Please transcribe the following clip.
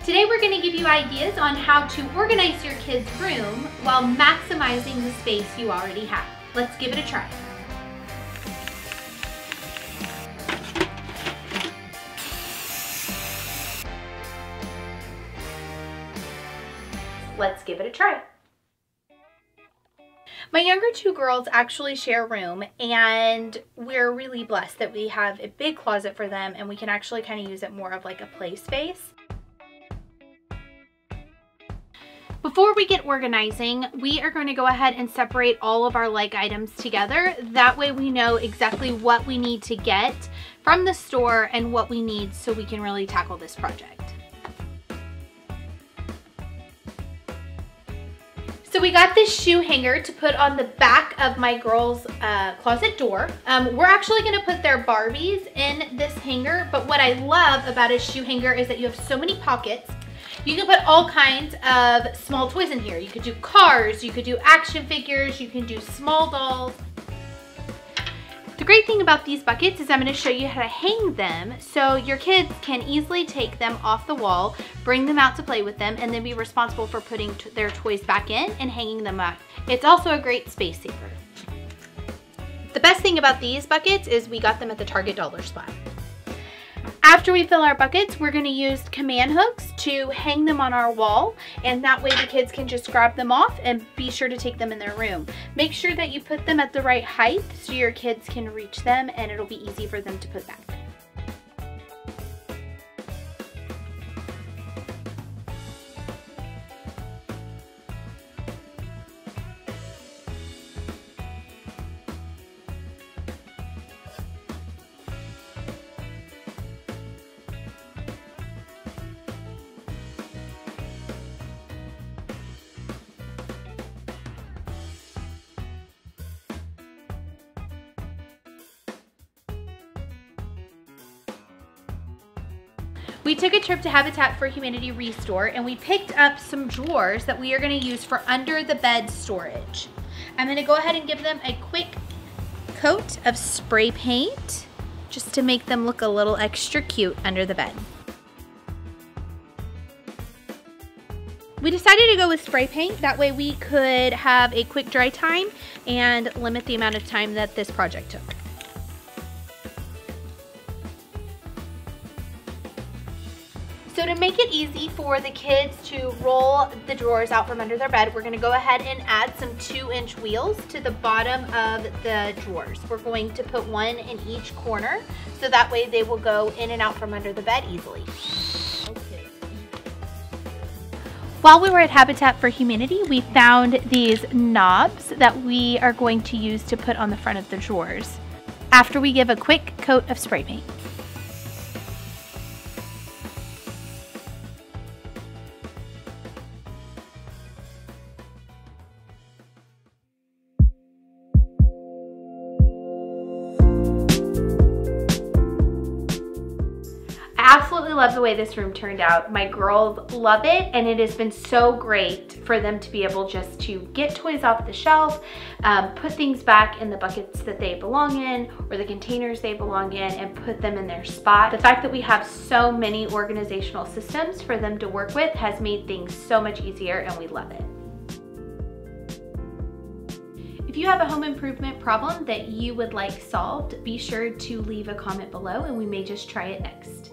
Today we're going to give you ideas on how to organize your kids' room while maximizing the space you already have. Let's give it a try. Let's give it a try. My younger two girls actually share a room, and we're really blessed that we have a big closet for them and we can actually kind of use it more of like a play space. Before we get organizing, we are going to go ahead and separate all of our like items together. That way we know exactly what we need to get from the store and what we need so we can really tackle this project. So we got this shoe hanger to put on the back of my girls' closet door. We're actually gonna put their Barbies in this hanger, but what I love about a shoe hanger is that you have so many pockets. You can put all kinds of small toys in here. You could do cars, you could do action figures, you can do small dolls. The great thing about these buckets is I'm going to show you how to hang them so your kids can easily take them off the wall, bring them out to play with them, and then be responsible for putting their toys back in and hanging them up. It's also a great space saver. The best thing about these buckets is we got them at the Target dollar spot. After we fill our buckets, we're going to use command hooks to hang them on our wall, and that way the kids can just grab them off and be sure to take them in their room. Make sure that you put them at the right height so your kids can reach them and it'll be easy for them to put back. We took a trip to Habitat for Humanity Restore and we picked up some drawers that we are going to use for under the bed storage. I'm going to go ahead and give them a quick coat of spray paint just to make them look a little extra cute under the bed. We decided to go with spray paint, that way we could have a quick dry time and limit the amount of time that this project took. So to make it easy for the kids to roll the drawers out from under their bed, we're going to go ahead and add some 2-inch wheels to the bottom of the drawers. We're going to put one in each corner so that way they will go in and out from under the bed easily. Okay. While we were at Habitat for Humanity, we found these knobs that we are going to use to put on the front of the drawers after we give a quick coat of spray paint. I absolutely love the way this room turned out. My girls love it, and it has been so great for them to be able just to get toys off the shelf, put things back in the buckets that they belong in or the containers they belong in, and put them in their spot. The fact that we have so many organizational systems for them to work with has made things so much easier, and we love it. If you have a home improvement problem that you would like solved, be sure to leave a comment below and we may just try it next.